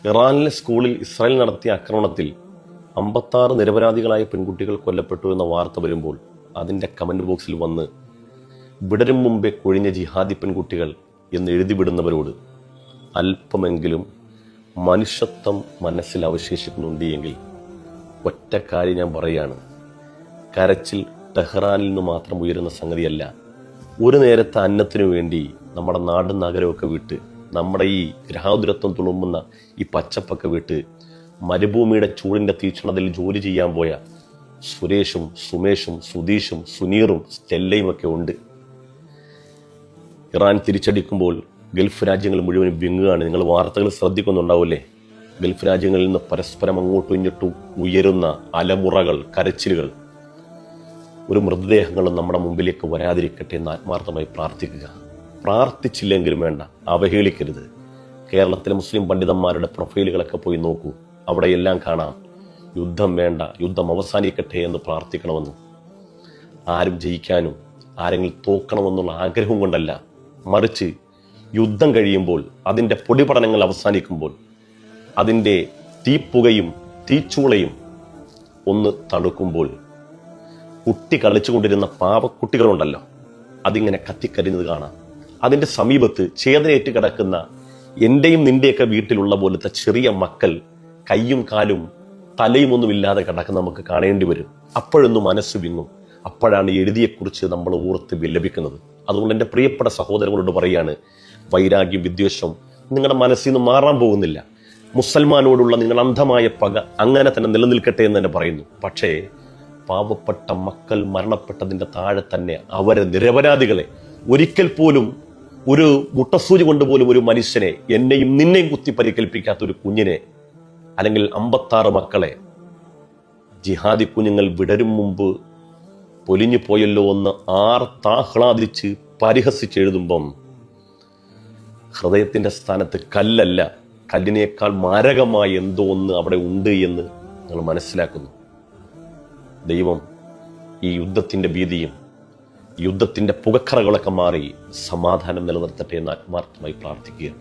ഇറാനിലെ സ്കൂളിൽ ഇസ്രായേൽ നടത്തിയ ആക്രമണത്തിൽ 56 നിരപരാധികളായ പെൺകുട്ടികൾ കൊല്ലപ്പെട്ടു എന്ന വാർത്ത വരുമ്പോൾ അതിൻ്റെ കമൻറ്റ് ബോക്സിൽ വന്ന് വിടരും മുമ്പേ കൊഴിഞ്ഞ ജിഹാദി പെൺകുട്ടികൾ എന്ന് എഴുതിവിടുന്നവരോട് അല്പമെങ്കിലും മനുഷ്യത്വം മനസ്സിൽ അവശേഷിക്കുന്നുണ്ട് എങ്കിൽ ഒറ്റ കാര്യം ഞാൻ പറയുകയാണ്. കരച്ചിൽ ടെഹ്റാനിൽ നിന്ന് മാത്രം ഉയരുന്ന സംഗതിയല്ല. ഒരു നേരത്തെ അന്നത്തിനു വേണ്ടി നമ്മുടെ നാടും നഗരമൊക്കെ വിട്ട്, നമ്മുടെ ഈ ഗ്രഹാതുരത്വം തുളുമ്പുന്ന ഈ പച്ചപ്പൊക്കെ വിട്ട് മരുഭൂമിയുടെ ചൂടിൻ്റെ തീക്ഷണതയിൽ ജോലി ചെയ്യാൻ പോയ സുരേഷും സുമേഷും സുധീഷും സുനീറും സ്റ്റെല്ലയും ഒക്കെ ഉണ്ട്. ഇറാൻ തിരിച്ചടിക്കുമ്പോൾ ഗൾഫ് രാജ്യങ്ങൾ മുഴുവൻ വിങ്ങുകയാണ്. നിങ്ങൾ വാർത്തകൾ ശ്രദ്ധിക്കുന്നുണ്ടാവില്ലേ? ഗൾഫ് രാജ്യങ്ങളിൽ നിന്ന് പരസ്പരം അങ്ങോട്ടും ഇങ്ങോട്ടും ഉയരുന്ന അലമുറകൾ, കരച്ചിലുകൾ. ഒരു മൃതദേഹങ്ങളും നമ്മുടെ മുമ്പിലേക്ക് വരാതിരിക്കട്ടെ എന്ന് ആത്മാർത്ഥമായി പ്രാർത്ഥിക്കുക. പ്രാർത്ഥിച്ചില്ലെങ്കിലും വേണ്ട, അവഹേളിക്കരുത്. കേരളത്തിലെ മുസ്ലിം പണ്ഡിതന്മാരുടെ പ്രൊഫൈലുകളൊക്കെ പോയി നോക്കൂ. അവിടെയെല്ലാം കാണാം യുദ്ധം വേണ്ട, യുദ്ധം അവസാനിക്കട്ടെ എന്ന് പ്രാർത്ഥിക്കണമെന്ന്. ആരും ജയിക്കാനും ആരെങ്കിലും തോക്കണമെന്നുള്ള ആഗ്രഹം കൊണ്ടല്ല, മറിച്ച് യുദ്ധം കഴിയുമ്പോൾ, അതിൻ്റെ പൊടിപടലങ്ങൾ അവസാനിക്കുമ്പോൾ, അതിൻ്റെ തീപ്പുകയും തീച്ചൂളയും ഒന്ന് തണുക്കുമ്പോൾ കുട്ടി കളിച്ചുകൊണ്ടിരുന്ന പാവക്കുട്ടികളുണ്ടല്ലോ, അതിങ്ങനെ കത്തിക്കരിഞ്ഞത് കാണാം. അതിൻ്റെ സമീപത്ത് ചേതനയേറ്റ് കിടക്കുന്ന എൻ്റെയും നിൻ്റെയൊക്കെ വീട്ടിലുള്ള പോലത്തെ ചെറിയ മക്കൾ കയ്യും കാലും തലയും ഒന്നുമില്ലാതെ കിടക്കുന്ന നമുക്ക് കാണേണ്ടി വരും. അപ്പോഴൊന്നും മനസ്സ് വിങ്ങും. അപ്പോഴാണ് എഴുതിയെക്കുറിച്ച് നമ്മൾ ഓർത്ത് വിലപിക്കുന്നത്. അതുകൊണ്ട് എൻ്റെ പ്രിയപ്പെട്ട സഹോദരങ്ങളോട് പറയാണ്, വൈരാഗ്യം, വിദ്വേഷം നിങ്ങളുടെ മനസ്സിൽ നിന്ന് മാറാൻ പോകുന്നില്ല. മുസൽമാനോടുള്ള നിങ്ങളുടെ അന്ധമായ പക അങ്ങനെ തന്നെ നിലനിൽക്കട്ടെ എന്ന് തന്നെ പറയുന്നു. പക്ഷേ പാവപ്പെട്ട മക്കൾ മരണപ്പെട്ടതിൻ്റെ താഴെ തന്നെ അവരെ നിരപരാധികളെ, ഒരിക്കൽ പോലും ഒരു മുട്ടസൂചി കൊണ്ടുപോലും ഒരു മനുഷ്യനെ, എന്നെയും നിന്നെയും കുത്തി പരിക്കേൽപ്പിക്കാത്ത ഒരു കുഞ്ഞിനെ, അല്ലെങ്കിൽ 56 മക്കളെ ജിഹാദി കുഞ്ഞുങ്ങൾ വിടരും മുമ്പ് പൊലിഞ്ഞു പോയല്ലോ എന്ന് ആർത്താഹ്ലാദിച്ച് പരിഹസിച്ചെഴുതുമ്പം ഹൃദയത്തിൻ്റെ സ്ഥാനത്ത് കല്ലല്ല, കല്ലിനേക്കാൾ മാരകമായി എന്തോ ഒന്ന് അവിടെ ഉണ്ട് എന്ന് നിങ്ങൾ മനസ്സിലാക്കുന്നു. ദൈവം ഈ യുദ്ധത്തിൻ്റെ ഭീതിയും യുദ്ധത്തിൻ്റെ പുകക്കറകളൊക്കെ മാറി സമാധാനം നിലനിർത്തട്ടെ എന്ന് ആത്മാർത്ഥമായി പ്രാർത്ഥിക്കുകയാണ്.